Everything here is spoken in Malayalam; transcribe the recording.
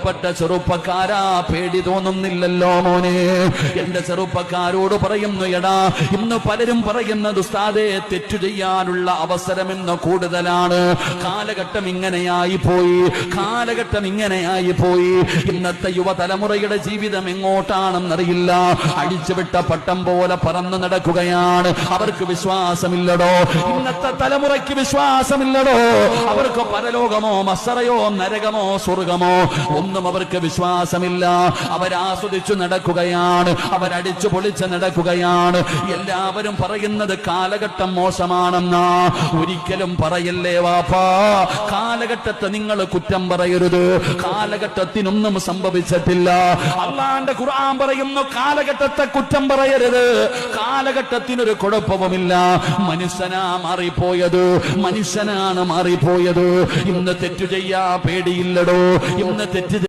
പ്പെട്ട ചെറുപ്പക്കാരാ, പേടി തോന്നുന്നില്ലല്ലോ മോനെ? എന്റെ ചെറുപ്പക്കാരോട് പറയുന്നു, എടാ ഇന്ന് പലരും പറയുന്നത് ഉസ്താദേ തെറ്റു ചെയ്യാനുള്ള അവസരം ഇന്ന് കൂടുതലാണ്, കാലഘട്ടം ഇങ്ങനെയായി പോയി, കാലഘട്ടം ഇങ്ങനെയായി പോയി. ഇന്നത്തെ യുവതലമുറയുടെ ജീവിതം എങ്ങോട്ടാണെന്നറിയില്ല, അടിച്ചുവിട്ട പട്ടം പോലെ പറന്നു നടക്കുകയാണ്. അവർക്ക് വിശ്വാസമില്ലടോ, ഇന്നത്തെ തലമുറയ്ക്ക് വിശ്വാസമില്ലടോ. അവർക്ക് പരലോകമോ മസ്സറയോ നരകമോ സ്വർഗമോ ഒന്നും അവർക്ക് വിശ്വാസമില്ല. അവരാസ്വദിച്ചു നടക്കുകയാണ്, അവരടിച്ചു പൊളിച്ച് നടക്കുകയാണ്. എല്ലാവരും പറയുന്നത് കാലഘട്ടം മോശമാണെന്നാ. ഒരിക്കലും പറയല്ലേ വാപ്പാ, കാലഘട്ടത്തെ നിങ്ങൾ കുറ്റം പറയരുത്. കാലഘട്ടത്തിനൊന്നും സംഭവിച്ചിട്ടില്ല. അള്ളാന്റെ ഖുർആൻ പറയുന്നു, കാലഘട്ടത്തെ കുറ്റം പറയരുത്. കാലഘട്ടത്തിനൊരു കുഴപ്പവുമില്ല. മനുഷ്യനാ മാറിപ്പോയത്, മനുഷ്യനാണ് മാറിപ്പോയത്. ഇന്ന് തെറ്റു ചെയ്യാ പേടിയില്ലടോ, ഇന്ന് തെറ്റ്